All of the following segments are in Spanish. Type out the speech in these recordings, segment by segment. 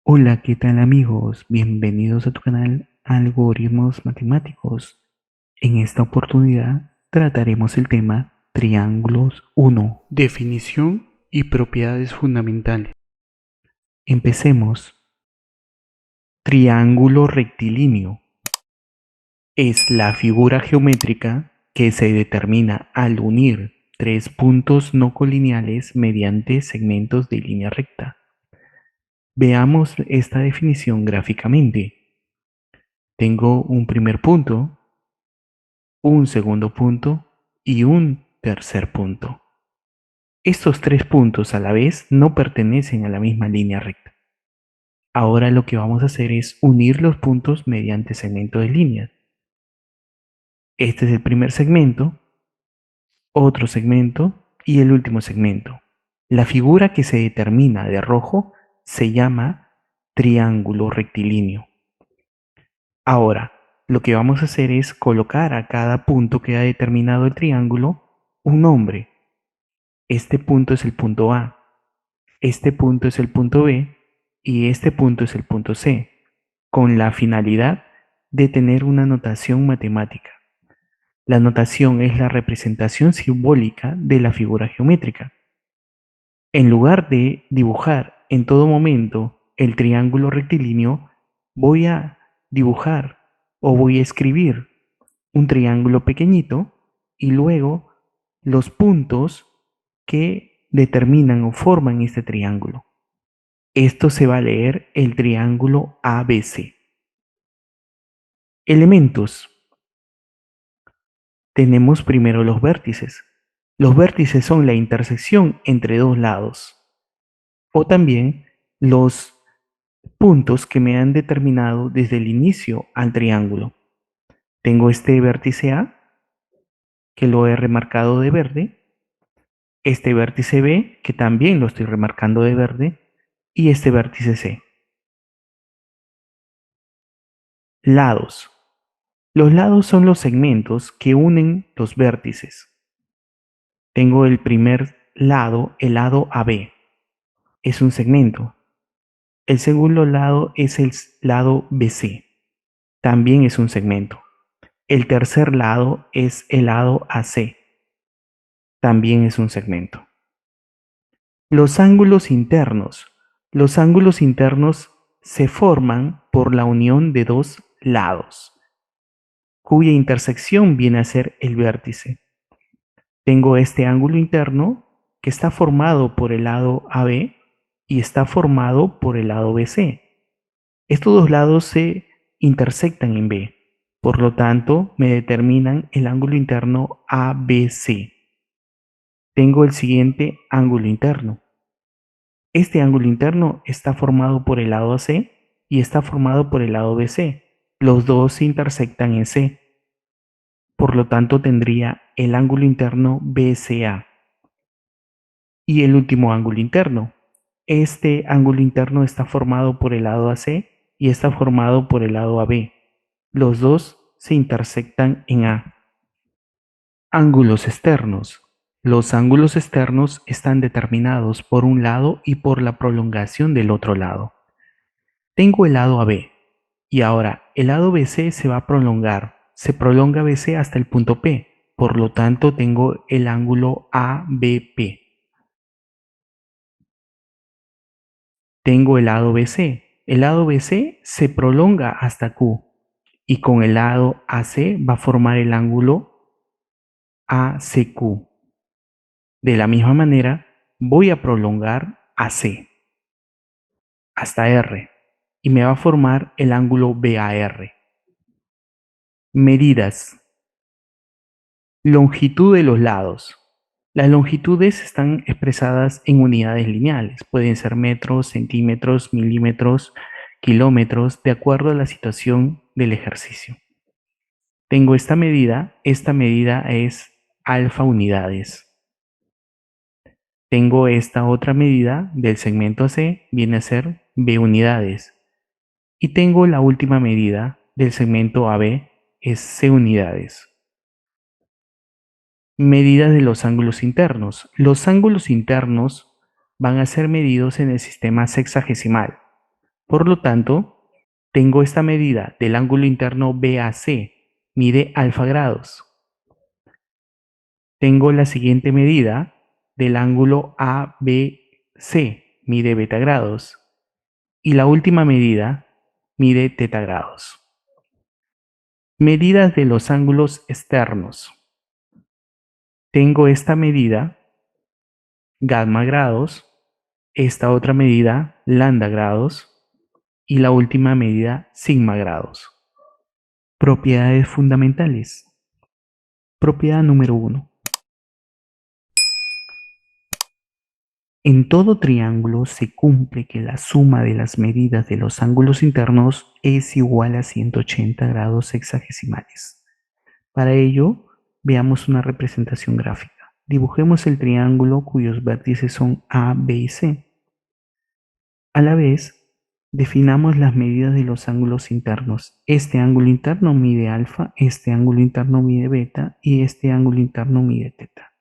Hola, ¿qué tal amigos? Bienvenidos a tu canal Algoritmos Matemáticos. En esta oportunidad trataremos el tema triángulos 1. Definición y propiedades fundamentales. Empecemos. Triángulo rectilíneo es la figura geométrica que se determina al unir tres puntos no colineales mediante segmentos de línea recta. Veamos esta definición gráficamente. Tengo un primer punto, un segundo punto y un tercer punto. Estos tres puntos a la vez no pertenecen a la misma línea recta. Ahora lo que vamos a hacer es unir los puntos mediante segmento de líneas. Este es el primer segmento, otro segmento y el último segmento. La figura que se determina de rojo se llama triángulo rectilíneo. Ahora, lo que vamos a hacer es colocar a cada punto que ha determinado el triángulo un nombre. Este punto es el punto A, este punto es el punto B y este punto es el punto C, con la finalidad de tener una notación matemática. La notación es la representación simbólica de la figura geométrica. En lugar de dibujar en todo momento el triángulo rectilíneo, voy a dibujar o voy a escribir un triángulo pequeñito y luego los puntos que determinan o forman este triángulo. Esto se va a leer el triángulo ABC. Elementos. Tenemos primero los vértices. Los vértices son la intersección entre dos lados o también los puntos que me han determinado desde el inicio al triángulo. Tengo este vértice A que lo he remarcado de verde, este vértice B que también lo estoy remarcando de verde y este vértice C. Lados. Los lados son los segmentos que unen los vértices. Tengo el primer lado, el lado AB, es un segmento. El segundo lado es el lado BC, también es un segmento. El tercer lado es el lado AC, también es un segmento. Los ángulos internos. Los ángulos internos se forman por la unión de dos lados, cuya intersección viene a ser el vértice. Tengo este ángulo interno que está formado por el lado AB y está formado por el lado BC. Estos dos lados se intersectan en B, por lo tanto me determinan el ángulo interno ABC. Tengo el siguiente ángulo interno. Este ángulo interno está formado por el lado AC y está formado por el lado BC. Los dos se intersectan en C. Por lo tanto, tendría el ángulo interno BCA. Y el último ángulo interno. Este ángulo interno está formado por el lado AC y está formado por el lado AB. Los dos se intersectan en A. Ángulos externos. Los ángulos externos están determinados por un lado y por la prolongación del otro lado. Tengo el lado AB y ahora el lado BC se va a prolongar. Se prolonga BC hasta el punto P. Por lo tanto, tengo el ángulo ABP. Tengo el lado BC. El lado BC se prolonga hasta Q y con el lado AC va a formar el ángulo ACQ. De la misma manera, voy a prolongar AC hasta R y me va a formar el ángulo BAR. Medidas. Longitud de los lados. Las longitudes están expresadas en unidades lineales. Pueden ser metros, centímetros, milímetros, kilómetros, de acuerdo a la situación del ejercicio. Tengo esta medida es alfa unidades. Tengo esta otra medida del segmento AC, viene a ser B unidades. Y tengo la última medida del segmento AB, es C unidades. Medidas de los ángulos internos. Los ángulos internos van a ser medidos en el sistema sexagesimal. Por lo tanto, tengo esta medida del ángulo interno BAC, mide alfa grados. Tengo la siguiente medida del ángulo ABC, mide beta grados. Y la última medida mide teta grados. Medidas de los ángulos externos. Tengo esta medida, gamma grados, esta otra medida, lambda grados, y la última medida, sigma grados. Propiedades fundamentales. Propiedad número 1. En todo triángulo se cumple que la suma de las medidas de los ángulos internos es igual a 180 grados sexagesimales. Para ello, veamos una representación gráfica. Dibujemos el triángulo cuyos vértices son A, B y C. A la vez, definamos las medidas de los ángulos internos. Este ángulo interno mide alfa, este ángulo interno mide beta y este ángulo interno mide teta.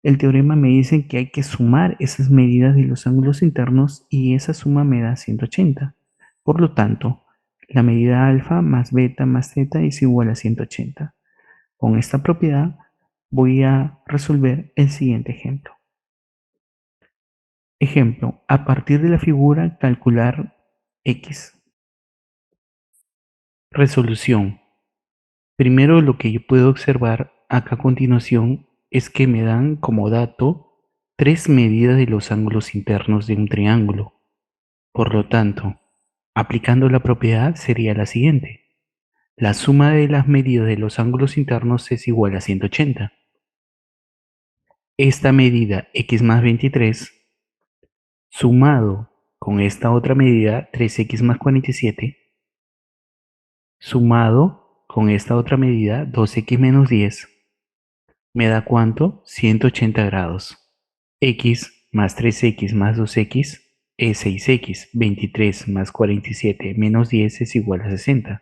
El teorema me dice que hay que sumar esas medidas de los ángulos internos y esa suma me da 180. Por lo tanto, la medida alfa más beta más teta es igual a 180. Con esta propiedad voy a resolver el siguiente ejemplo. Ejemplo, a partir de la figura calcular x. Resolución. Primero lo que yo puedo observar acá a continuación es que me dan como dato tres medidas de los ángulos internos de un triángulo. Por lo tanto, aplicando la propiedad sería la siguiente. La suma de las medidas de los ángulos internos es igual a 180. Esta medida x más 23 sumado con esta otra medida 3x más 47 sumado con esta otra medida 2x menos 10 me da ¿cuánto? 180 grados. X más 3x más 2x es 6x. 23 más 47 menos 10 es igual a 60.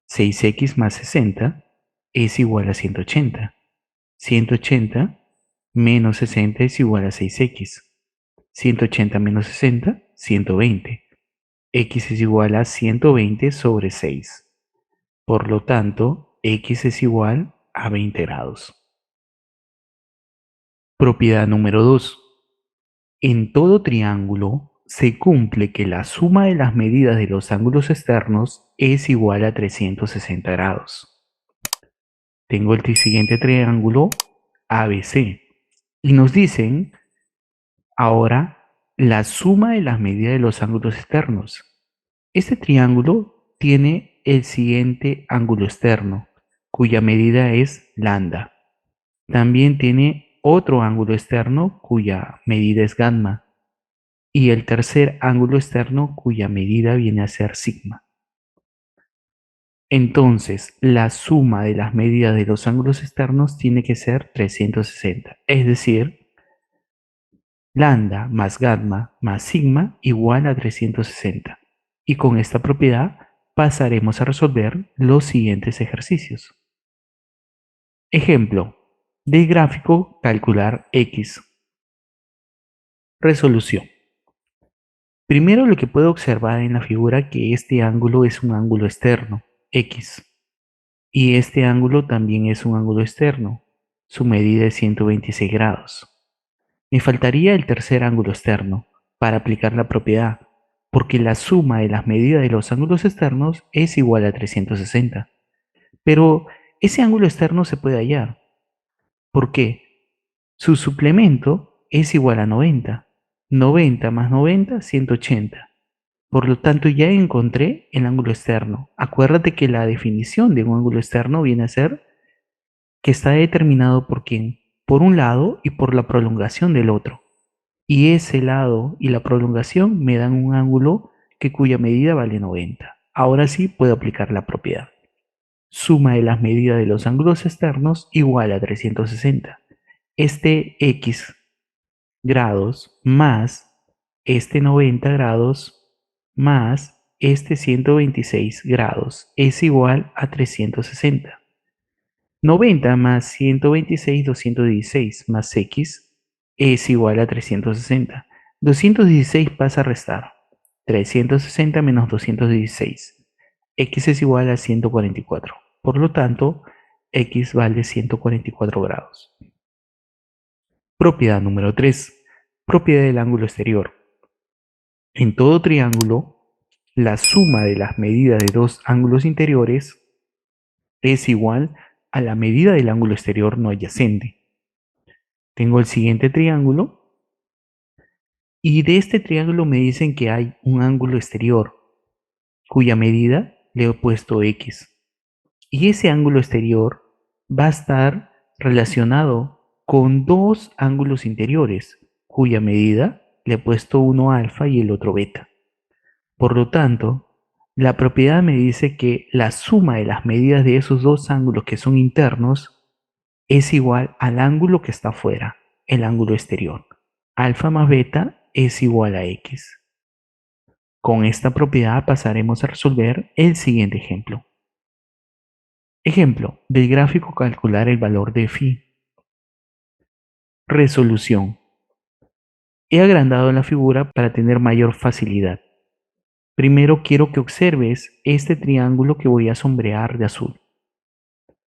6x más 60 es igual a 180. 180 menos 60 es igual a 6x. 180 menos 60, 120. X es igual a 120 sobre 6. Por lo tanto, x es igual a 20 grados. Propiedad número 2. En todo triángulo se cumple que la suma de las medidas de los ángulos externos es igual a 360 grados. Tengo el siguiente triángulo ABC y nos dicen ahora la suma de las medidas de los ángulos externos. Este triángulo tiene el siguiente ángulo externo, cuya medida es lambda. También tiene otro ángulo externo cuya medida es gamma. Y el tercer ángulo externo cuya medida viene a ser sigma. Entonces, la suma de las medidas de los ángulos externos tiene que ser 360, es decir, lambda más gamma más sigma igual a 360. Y con esta propiedad pasaremos a resolver los siguientes ejercicios. Ejemplo, del gráfico calcular x. Resolución. Primero lo que puedo observar en la figura que este ángulo es un ángulo externo, x. Y este ángulo también es un ángulo externo. Su medida es 126 grados. Me faltaría el tercer ángulo externo para aplicar la propiedad, porque la suma de las medidas de los ángulos externos es igual a 360. Pero ese ángulo externo se puede hallar. ¿Por qué? Su suplemento es igual a 90. 90 más 90, 180. Por lo tanto, ya encontré el ángulo externo. Acuérdate que la definición de un ángulo externo viene a ser que está determinado por quién, por un lado y por la prolongación del otro. Y ese lado y la prolongación me dan un ángulo cuya medida vale 90. Ahora sí puedo aplicar la propiedad. Suma de las medidas de los ángulos externos igual a 360. Este x grados más este 90 grados más este 126 grados es igual a 360. 90 más 126, 216 más x es igual a 360. 216 pasa a restar. 360 menos 216. X es igual a 144. Por lo tanto, X vale 144 grados. Propiedad número 3. Propiedad del ángulo exterior. En todo triángulo, la suma de las medidas de dos ángulos interiores es igual a la medida del ángulo exterior no adyacente. Tengo el siguiente triángulo y de este triángulo me dicen que hay un ángulo exterior cuya medida le he puesto X. Y ese ángulo exterior va a estar relacionado con dos ángulos interiores cuya medida le he puesto uno alfa y el otro beta. Por lo tanto, la propiedad me dice que la suma de las medidas de esos dos ángulos que son internos es igual al ángulo que está afuera, el ángulo exterior. Alfa más beta es igual a X. Con esta propiedad pasaremos a resolver el siguiente ejemplo. Ejemplo, del gráfico calcular el valor de phi. Resolución. He agrandado la figura para tener mayor facilidad. Primero quiero que observes este triángulo que voy a sombrear de azul.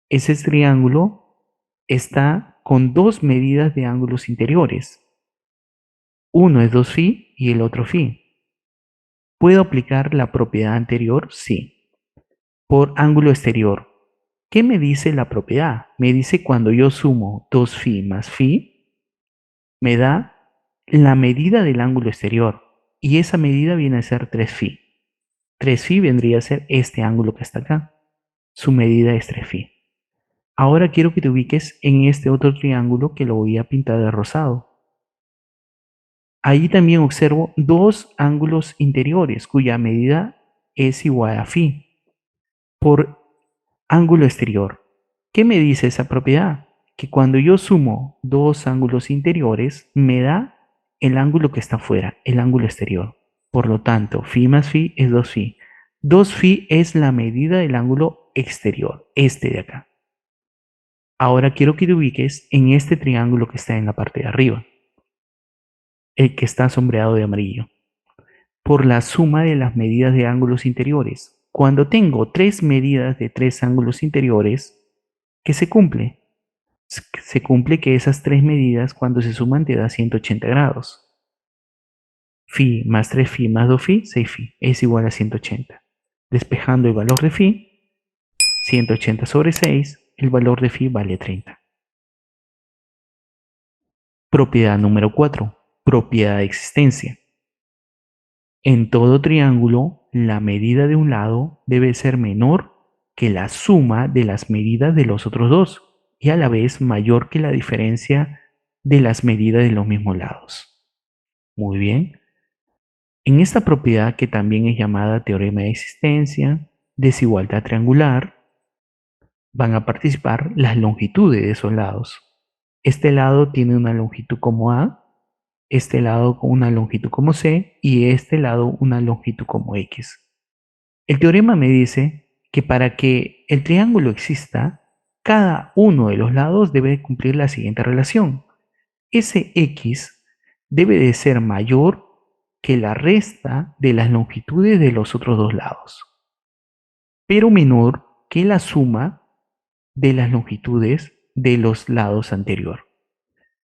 Ese triángulo está con dos medidas de ángulos interiores. Uno es 2φ y el otro φ. ¿Puedo aplicar la propiedad anterior? Sí. Por ángulo exterior. ¿Qué me dice la propiedad? Me dice cuando yo sumo 2φ más φ, me da la medida del ángulo exterior. Y esa medida viene a ser 3φ. 3φ vendría a ser este ángulo que está acá. Su medida es 3φ. Ahora quiero que te ubiques en este otro triángulo que lo voy a pintar de rosado. Ahí también observo dos ángulos interiores cuya medida es igual a φ por ángulo exterior. ¿Qué me dice esa propiedad? Que cuando yo sumo dos ángulos interiores me da el ángulo que está afuera, el ángulo exterior. Por lo tanto, φ más φ es 2φ. 2φ es la medida del ángulo exterior, este de acá. Ahora quiero que te ubiques en este triángulo que está en la parte de arriba, el que está sombreado de amarillo, por la suma de las medidas de ángulos interiores. Cuando tengo tres medidas de tres ángulos interiores, ¿qué se cumple? Se cumple que esas tres medidas cuando se suman te da 180 grados. Phi más 3φ más 2φ, 6φ, es igual a 180. Despejando el valor de phi, 180 sobre 6, el valor de phi vale 30. Propiedad número 4. Propiedad de existencia. En todo triángulo, la medida de un lado debe ser menor que la suma de las medidas de los otros dos y a la vez mayor que la diferencia de las medidas de los mismos lados. Muy bien. En esta propiedad, que también es llamada teorema de existencia, desigualdad triangular, van a participar las longitudes de esos lados. Este lado tiene una longitud como A, este lado con una longitud como C y este lado una longitud como X. El teorema me dice que para que el triángulo exista, cada uno de los lados debe cumplir la siguiente relación. Ese X debe de ser mayor que la resta de las longitudes de los otros dos lados, pero menor que la suma de las longitudes de los lados anterior.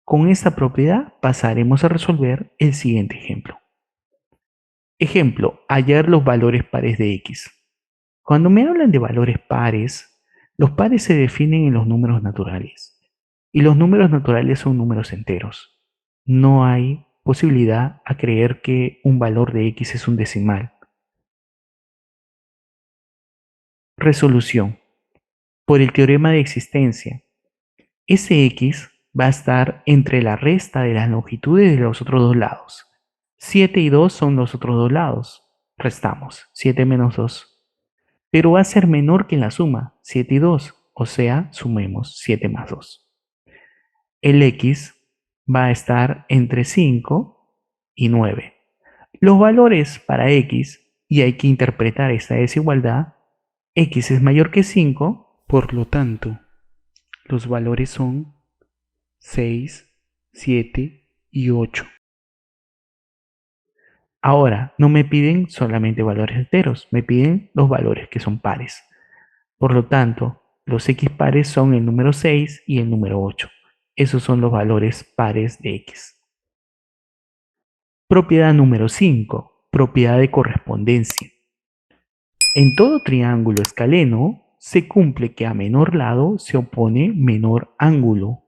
Con esta propiedad pasaremos a resolver el siguiente ejemplo. Ejemplo, hallar los valores pares de X. Cuando me hablan de valores pares, los pares se definen en los números naturales. Y los números naturales son números enteros. No hay posibilidad a creer que un valor de X es un decimal. Resolución. Por el teorema de existencia, ese X va a estar entre la resta de las longitudes de los otros dos lados. 7 y 2 son los otros dos lados. Restamos 7 menos 2. Pero va a ser menor que la suma, 7 y 2. O sea, sumemos 7 más 2. El X va a estar entre 5 y 9. Los valores para X, y hay que interpretar esta desigualdad, X es mayor que 5, por lo tanto, los valores son 6, 7 y 8. Ahora, no me piden solamente valores enteros, me piden los valores que son pares. Por lo tanto, los x pares son el número 6 y el número 8. Esos son los valores pares de x. Propiedad número 5. Propiedad de correspondencia. En todo triángulo escaleno se cumple que a menor lado se opone menor ángulo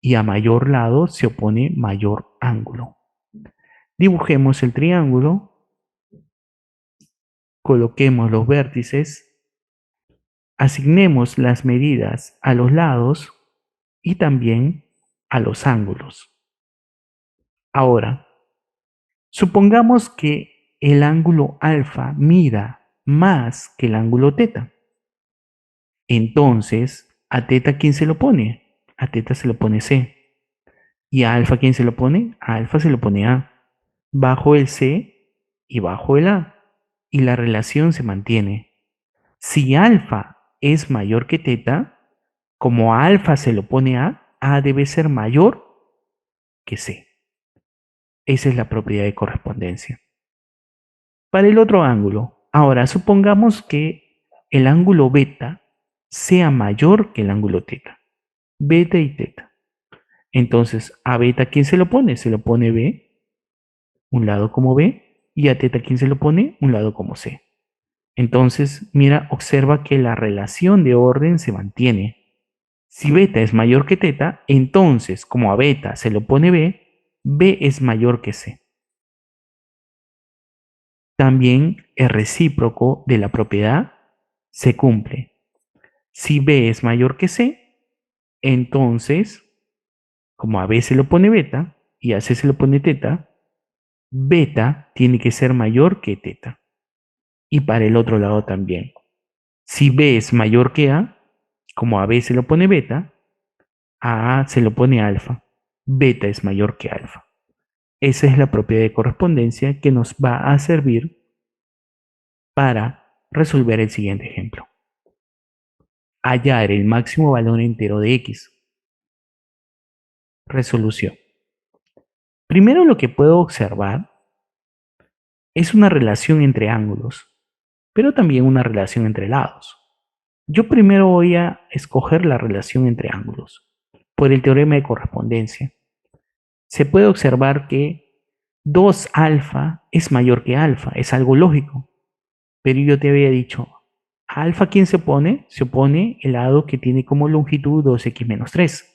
y a mayor lado se opone mayor ángulo. Dibujemos el triángulo, coloquemos los vértices, asignemos las medidas a los lados y también a los ángulos. Ahora, supongamos que el ángulo alfa mida más que el ángulo teta. Entonces, ¿a teta quién se lo pone? A teta se lo pone C. ¿Y a alfa quién se lo pone? A alfa se lo pone A. Bajo el C y bajo el A. Y la relación se mantiene. Si alfa es mayor que teta, como a alfa se lo pone A debe ser mayor que C. Esa es la propiedad de correspondencia. Para el otro ángulo, ahora supongamos que el ángulo beta sea mayor que el ángulo teta. Beta y teta. Entonces, a beta, ¿quién se lo pone? Se lo pone B, un lado como B, y a teta, ¿quién se lo pone? Un lado como C. Entonces, mira, observa que la relación de orden se mantiene. Si beta es mayor que teta, entonces, como a beta se lo pone B, B es mayor que C. También el recíproco de la propiedad se cumple. Si B es mayor que C, entonces, como a B se lo pone beta y a C se lo pone teta, beta tiene que ser mayor que teta. Y para el otro lado también. Si B es mayor que A, como a B se lo pone beta, a se lo pone alfa. Beta es mayor que alfa. Esa es la propiedad de correspondencia que nos va a servir para resolver el siguiente ejemplo. Hallar el máximo valor entero de x. Resolución. Primero lo que puedo observar es una relación entre ángulos, pero también una relación entre lados. Yo primero voy a escoger la relación entre ángulos. Por el teorema de correspondencia, se puede observar que 2 alfa es mayor que alfa, es algo lógico. Pero yo te había dicho, ¿a alfa quién se opone? Se opone el lado que tiene como longitud 2x menos 3.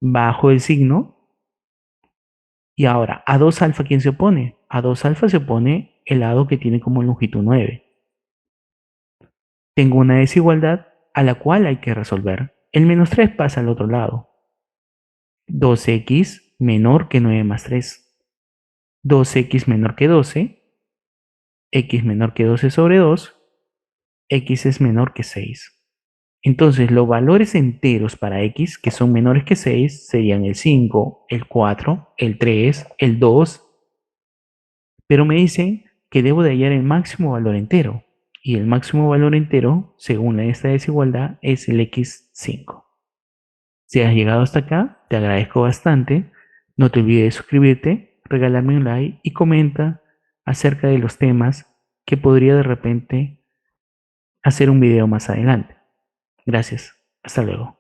Bajo el signo. Y ahora, ¿a 2 alfa quién se opone? A 2 alfa se opone el lado que tiene como longitud 9. Tengo una desigualdad a la cual hay que resolver. El menos 3 pasa al otro lado. 2x menor que 9 más 3. 2x menor que 12. X menor que 12 sobre 2. X es menor que 6. Entonces, los valores enteros para x que son menores que 6 serían el 5, el 4, el 3, el 2. Pero me dicen que debo de hallar el máximo valor entero. Y el máximo valor entero, según esta desigualdad, es el x5. Si has llegado hasta acá, te agradezco bastante. No te olvides de suscribirte, regalarme un like y comenta acerca de los temas que podría de repente hacer un video más adelante. Gracias. Hasta luego.